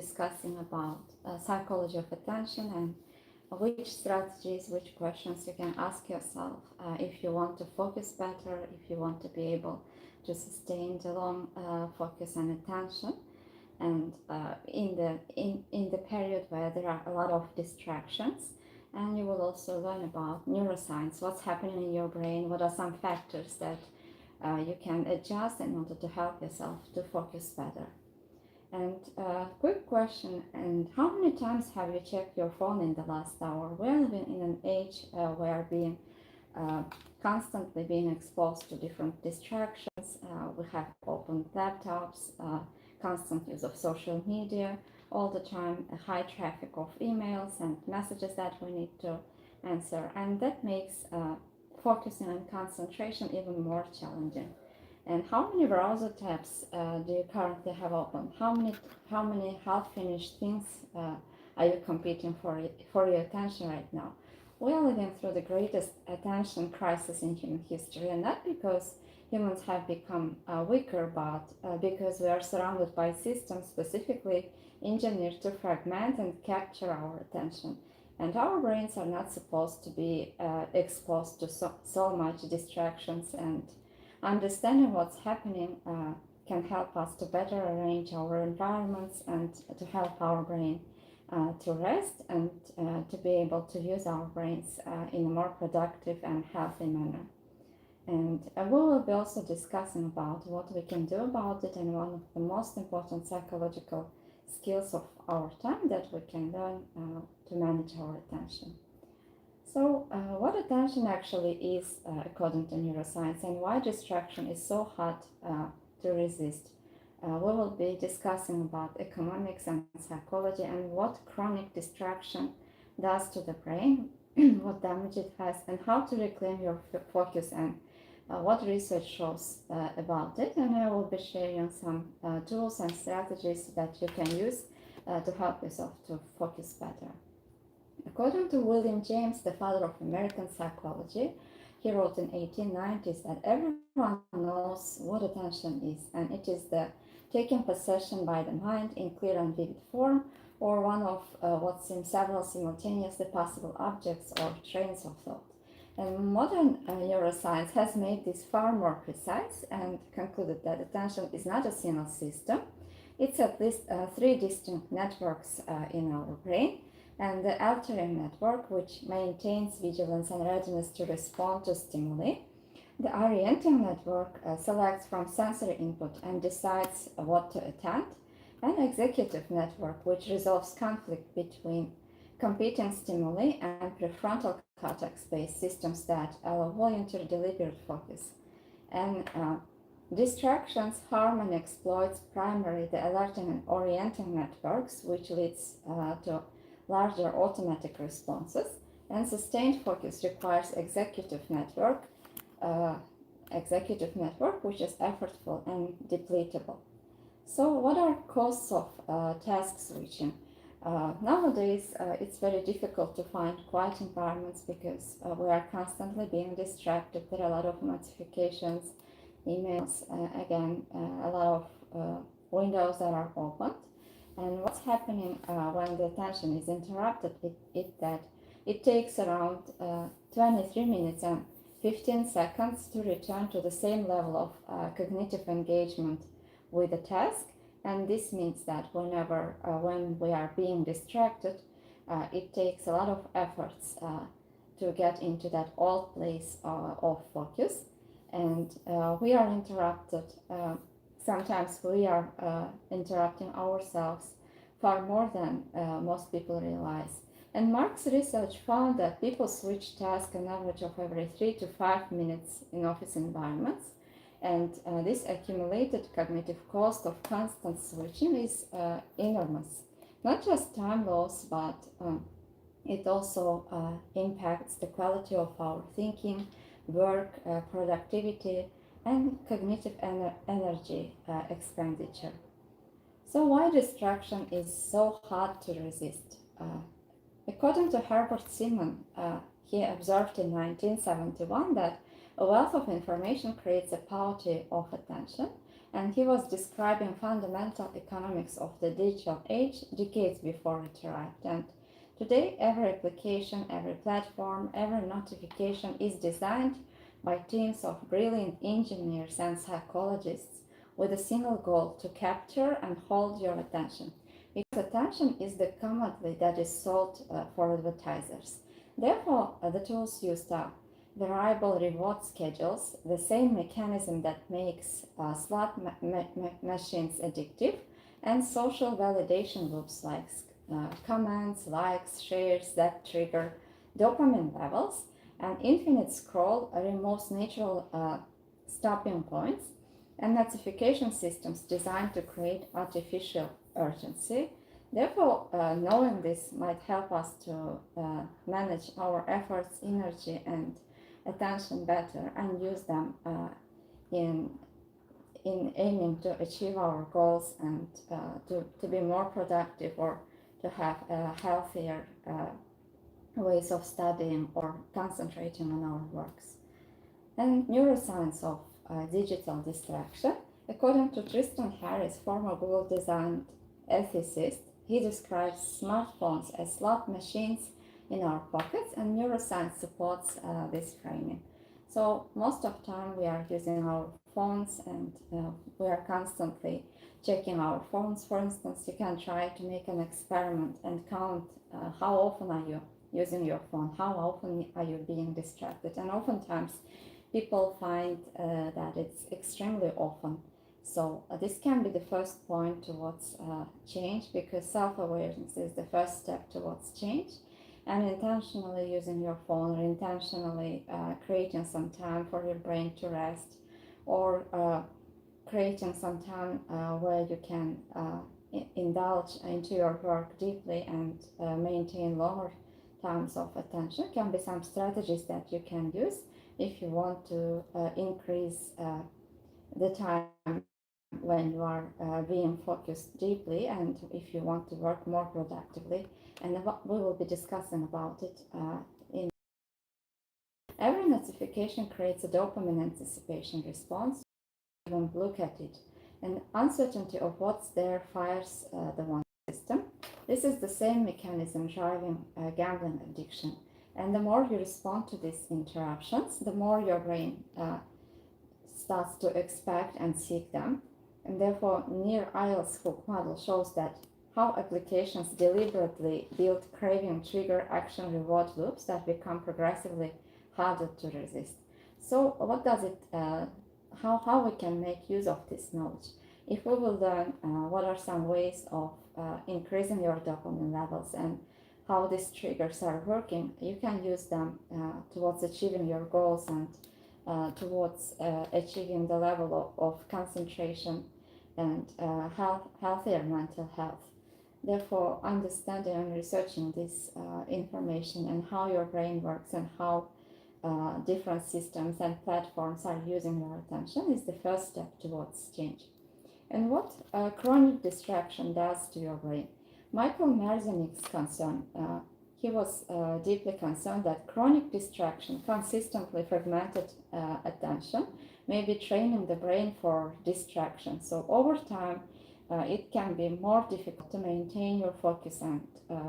discussing about psychology of attention and which strategies, which questions you can ask yourself if you want to focus better, if you want to be able to sustain the long focus and attention, and in the period where there are a lot of distractions. And you will also learn about neuroscience, what's happening in your brain, what are some factors that you can adjust in order to help yourself to focus better. And quick question, and how many times have you checked your phone in the last hour? We're living in an age where being constantly being exposed to different distractions. We have open laptops, constant use of social media, all the time a high traffic of emails and messages that we need to answer, and that makes focusing and concentration even more challenging. And how many browser tabs do you currently have open? How many half-finished things are you competing for your attention right now? We are living through the greatest attention crisis in human history, and not because humans have become weaker, but because we are surrounded by systems specifically engineered to fragment and capture our attention. And our brains are not supposed to be exposed to so much distractions, and understanding what's happening can help us to better arrange our environments and to help our brain to rest and to be able to use our brains in a more productive and healthy manner. And we will be also discussing about what we can do about it, and one of the most important psychological skills of our time that we can learn to manage our attention. So, what attention actually is according to neuroscience, and why distraction is so hard to resist. We will be discussing about economics and psychology and what chronic distraction does to the brain, what damage it has, and how to reclaim your focus, and what research shows about it. And I will be sharing some tools and strategies that you can use to help yourself to focus better. According to William James, the father of American psychology, he wrote in 1890s that everyone knows what attention is, and it is the taking possession by the mind in clear and vivid form, or one of what seems several simultaneously possible objects or trains of thought. And modern neuroscience has made this far more precise and concluded that attention is not a single system. It's at least three distinct networks in our brain, and the auditory network, which maintains vigilance and readiness to respond to stimuli. The orienting network selects from sensory input and decides what to attend. An executive network, which resolves conflict between competing stimuli, and prefrontal cortex-based systems that allow voluntary deliberate focus. And distractions harm and exploits primarily the alerting and orienting networks, which leads to larger automatic responses, and sustained focus requires executive network, which is effortful and depletable. So, what are costs of task switching? Nowadays, it's very difficult to find quiet environments because we are constantly being distracted. There are a lot of notifications, emails, a lot of windows that are opened. And what's happening when the attention is interrupted is that it takes around 23 minutes and 15 seconds to return to the same level of cognitive engagement with the task. And this means that when we are being distracted, it takes a lot of efforts to get into that old place of focus. And we are interrupted. Sometimes we are interrupting ourselves far more than most people realize. And Mark's research found that people switch tasks an average of every 3 to 5 minutes in office environments. And this accumulated cognitive cost of constant switching is enormous. Not just time loss, but it also impacts the quality of our thinking, work, productivity, and cognitive energy expenditure. So why distraction is so hard to resist? According to Herbert Simon, he observed in 1971 that a wealth of information creates a paucity of attention, And he was describing fundamental economics of the digital age decades before it arrived. And today, every application, every platform, every notification is designed by teams of brilliant engineers and psychologists with a single goal: to capture and hold your attention. Because attention is the commodity that is sold for advertisers. Therefore, the tools used are variable reward schedules, the same mechanism that makes slot machines addictive, and social validation loops like comments, likes, shares that trigger dopamine levels, and infinite scroll removes natural stopping points, and notification systems designed to create artificial urgency. Therefore, knowing this might help us to manage our efforts, energy, and attention better, and use them in aiming to achieve our goals, and to be more productive, or to have healthier ways of studying or concentrating on our works. And neuroscience of digital distraction. According to Tristan Harris, former Google design ethicist, he describes smartphones as slot machines in our pockets, and neuroscience supports this framing. So most of the time we are using our phones, and we are constantly checking our phones. For instance, you can try to make an experiment and count how often are you using your phone, how often are you being distracted, and oftentimes people find that it's extremely often. So this can be the first point towards change, because self-awareness is the first step towards change. And intentionally using your phone, or intentionally creating some time for your brain to rest, or creating some time where you can indulge into your work deeply and maintain longer times of attention, can be some strategies that you can use if you want to increase the time when you are being focused deeply, and if you want to work more productively. And we will be discussing about it in every notification creates a dopamine anticipation response. Even look at it, and uncertainty of what's there fires the one system. This is the same mechanism driving gambling addiction. And the more you respond to these interruptions, the more your brain starts to expect and seek them. And therefore, Nir Eyal's hook model shows that how applications deliberately build craving, trigger, action, reward loops that become progressively harder to resist. So, what does it? How we can make use of this knowledge? If we will learn what are some ways of increasing your dopamine levels, and how these triggers are working, you can use them towards achieving your goals, and towards achieving the level of concentration and healthier mental health. Therefore, understanding and researching this information, and how your brain works, and how different systems and platforms are using your attention, is the first step towards change. And what chronic distraction does to your brain. Michael Merzenig's concern, he was deeply concerned that chronic distraction, consistently fragmented attention, may be training the brain for distraction. So over time, it can be more difficult to maintain your focus and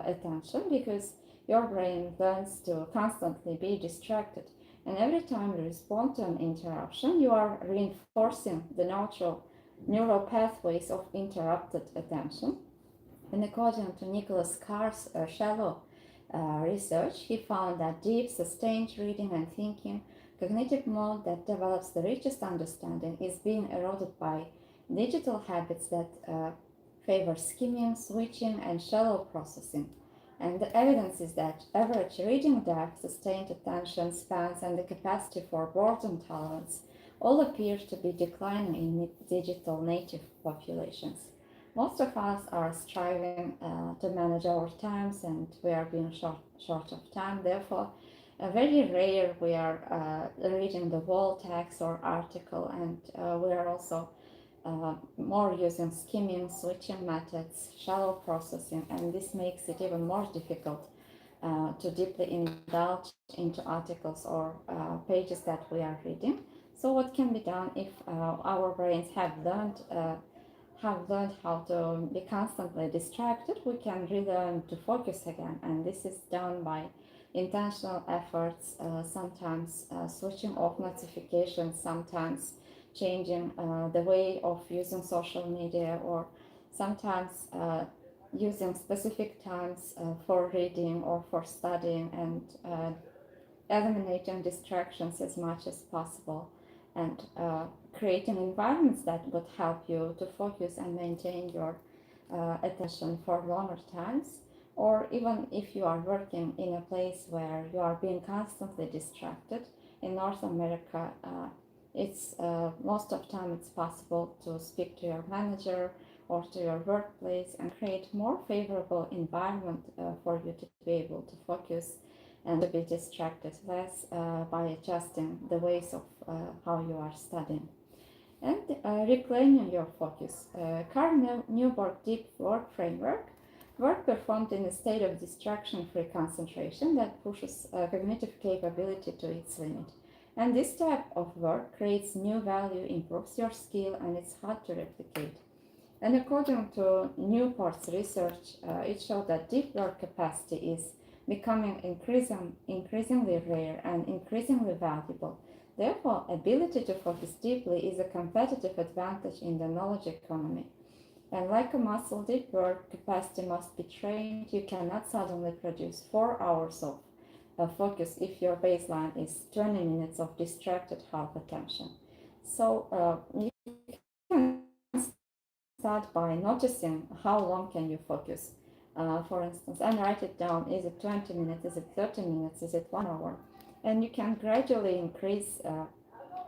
attention, because your brain learns to constantly be distracted. And every time you respond to an interruption, you are reinforcing the neural pathways of interrupted attention. And according to Nicholas Carr's shallow research, he found that deep, sustained reading and thinking, cognitive mode that develops the richest understanding, is being eroded by digital habits that favor skimming, switching, and shallow processing. And the evidence is that average reading depth, sustained attention spans, and the capacity for boredom tolerance all appear to be declining in digital native populations. Most of us are striving to manage our times, and we are being short of time. Therefore, very rare we are reading the whole text or article, and we are also more using skimming, switching methods, shallow processing, and this makes it even more difficult to deeply indulge into articles or pages that we are reading. So what can be done if our brains have learned how to be constantly distracted? We can relearn to focus again, and this is done by intentional efforts, sometimes switching off notifications, sometimes changing the way of using social media, or sometimes using specific times for reading or for studying, and eliminating distractions as much as possible, and creating environments that would help you to focus and maintain your attention for longer times. Or even if you are working in a place where you are being constantly distracted, in North America, it's most of the time it's possible to speak to your manager or to your workplace and create more favorable environment for you to be able to focus and to be distracted less by adjusting the ways of how you are studying. And reclaiming your focus. Carl Newborg Deep Work Framework, work performed in a state of distraction-free concentration that pushes cognitive capability to its limit. And this type of work creates new value, improves your skill, and it's hard to replicate. And according to Newport's research, it showed that deep work capacity is becoming increasingly rare and increasingly valuable. Therefore, ability to focus deeply is a competitive advantage in the knowledge economy. And like a muscle, deep work capacity must be trained. You cannot suddenly produce 4 hours of focus if your baseline is 20 minutes of distracted half attention. So you can start by noticing how long can you focus. For instance, and write it down. Is it 20 minutes? Is it 30 minutes? Is it 1 hour? And you can gradually increase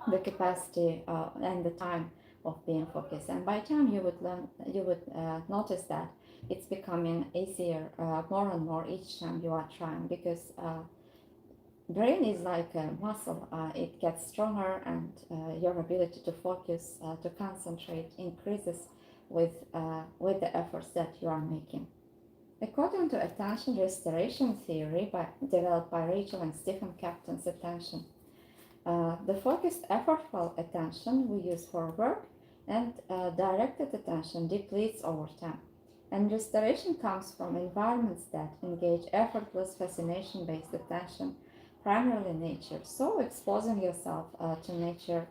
the capacity and the time of being focused. And by time you would notice that it's becoming easier more and more each time you are trying, because brain is like a muscle. It gets stronger, and your ability to focus, to concentrate, increases with the efforts that you are making. According to attention restoration theory developed by Rachel and Stephen Captain's attention, the focused, effortful attention we use for work and directed attention depletes over time. And restoration comes from environments that engage effortless, fascination-based attention, primarily nature. So exposing yourself to nature,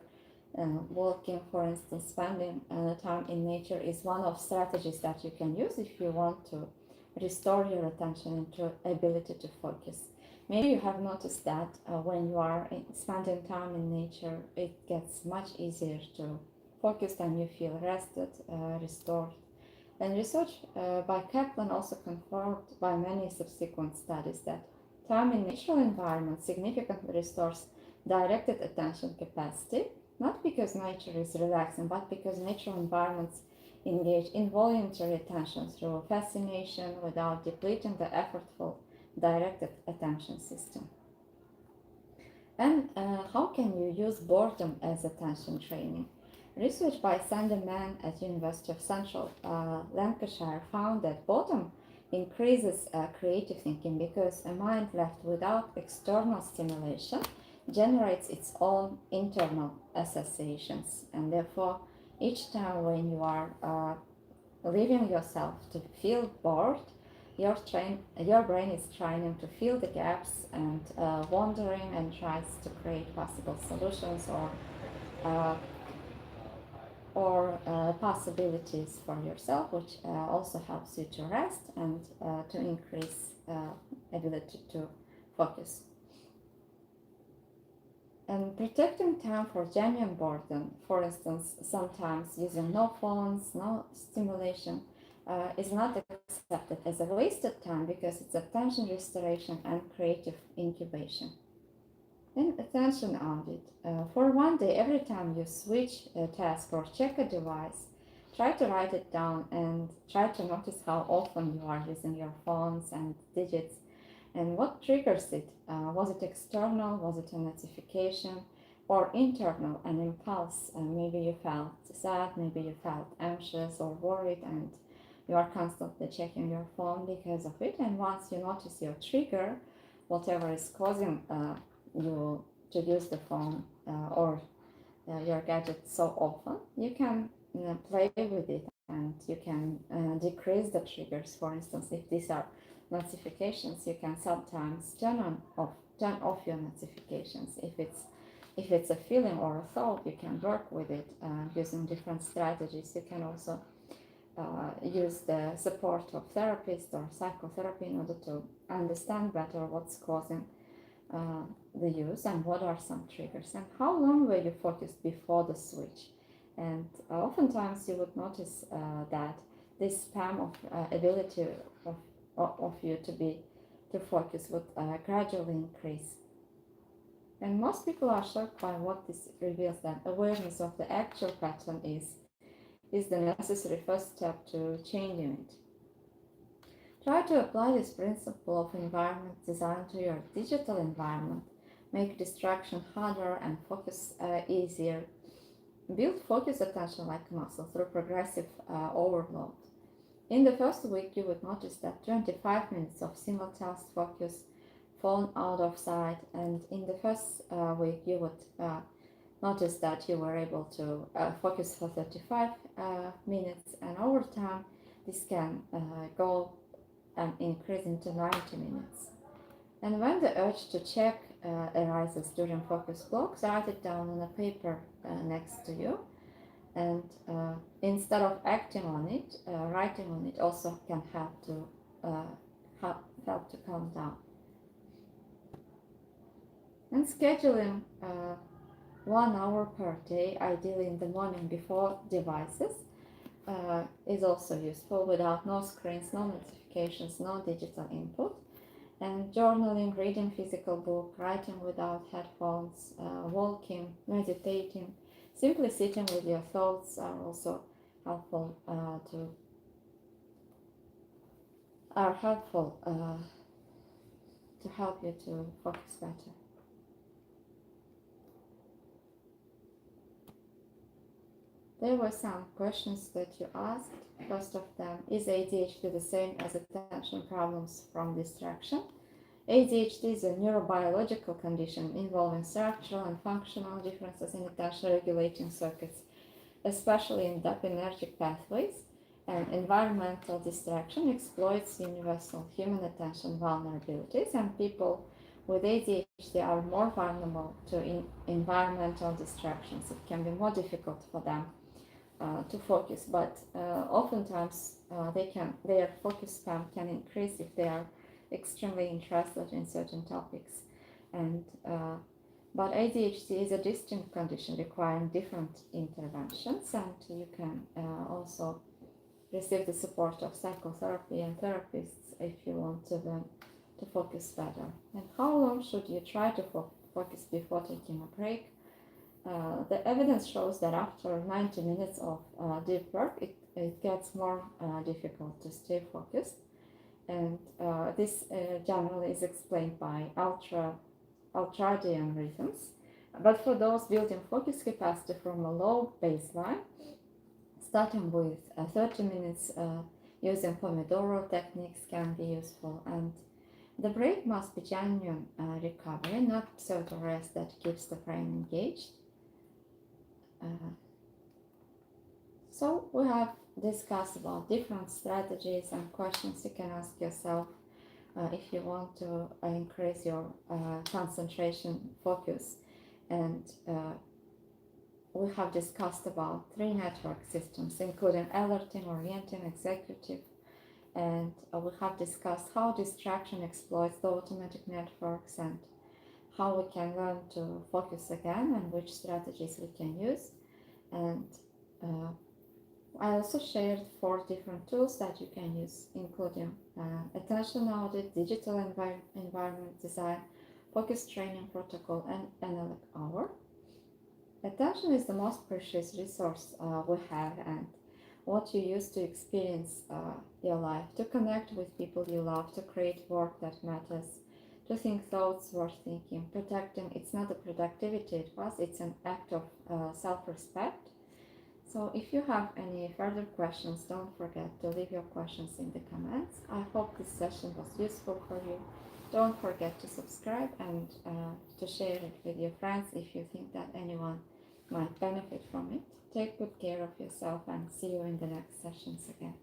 walking, for instance, spending time in nature is one of strategies that you can use if you want to restore your attention and your ability to focus. Maybe you have noticed that when you are spending time in nature, it gets much easier to focus and you feel rested, restored. And research by Kaplan also confirmed by many subsequent studies that time in natural environments significantly restores directed attention capacity, not because nature is relaxing, but because natural environments engage involuntary attention through fascination without depleting the effortful directed attention system. And how can you use boredom as attention training? Research by Sander Mann at University of Central Lancashire found that boredom increases creative thinking, because a mind left without external stimulation generates its own internal associations, and therefore each time when you are leaving yourself to feel bored, your brain is trying to fill the gaps and wondering and tries to create possible solutions uh, or possibilities for yourself, which also helps you to rest and to increase ability to focus. And protecting time for genuine boredom, for instance, sometimes using no phones, no stimulation, is not accepted as a wasted time, because it's attention restoration and creative incubation. Then attention audit. For one day, every time you switch a task or check a device, try to write it down and try to notice how often you are using your phones and digits, and what triggers it. Was it external? Was it a notification? Or internal, an impulse? Maybe you felt sad, maybe you felt anxious or worried, and you are constantly checking your phone because of it. And once you notice your trigger, whatever is causing you to use the phone or your gadget so often, you can play with it, and you can decrease the triggers. For instance, if these are notifications, you can sometimes turn off your notifications. If it's a feeling or a thought, you can work with it using different strategies. You can also use the support of therapists or psychotherapy in order to understand better what's causing uh, the use and what are some triggers and how long were you focused before the switch. And oftentimes you would notice that this span of ability of, of you to focus would gradually increase. And most people are shocked by what this reveals, that awareness of the actual pattern is the necessary first step to changing it. Try to apply this principle of environment design to your digital environment. Make distraction harder and focus easier. Build focus attention like a muscle through progressive overload. In the first week, you would notice that 25 minutes of single task focus, phone out of sight, and in the first week, you would notice that you were able to focus for 35 minutes, and over time, this can go and increase into 90 minutes. And when the urge to check arises during focus blocks, write it down on a paper next to you. And instead of acting on it, writing on it also can help to calm down. And scheduling 1 hour per day, ideally in the morning before devices, is also useful without no screens, no notifications, no digital input. And journaling, reading physical book, writing without headphones, walking, meditating, simply sitting with your thoughts are also helpful to help you to focus better. There were some questions that you asked. First of them, is ADHD the same as attention problems from distraction? ADHD is a neurobiological condition involving structural and functional differences in attention regulating circuits, especially in dopaminergic pathways, and environmental distraction exploits universal human attention vulnerabilities, and people with ADHD are more vulnerable to environmental distractions. It can be more difficult for them to focus, but oftentimes their focus span can increase if they are extremely interested in certain topics. And but ADHD is a distinct condition requiring different interventions, and you can also receive the support of psychotherapy and therapists if you want to learn to focus better. And how long should you try to focus before taking a break? The evidence shows that after 90 minutes of deep work, it gets more difficult to stay focused. And this generally is explained by ultradian rhythms. But for those building focus capacity from a low baseline, starting with 30 minutes using Pomodoro techniques can be useful. And the break must be genuine recovery, not pseudo rest that keeps the brain engaged. So we have discussed about different strategies and questions you can ask yourself if you want to increase your concentration focus. And we have discussed about 3 network systems, including alerting, orienting, executive, and we have discussed how distraction exploits the automatic networks and how we can learn to focus again and which strategies we can use. And I also shared 4 different tools that you can use, including attention audit, digital environment design, focus training protocol, and analog hour. Attention is the most precious resource we have, and what you use to experience your life, to connect with people you love, to create work that matters, to think thoughts worth thinking. Protecting, it's not a productivity advice, it's an act of self-respect. So if you have any further questions, don't forget to leave your questions in the comments. I hope this session was useful for you. Don't forget to subscribe and to share it with your friends if you think that anyone might benefit from it. Take good care of yourself and see you in the next sessions again.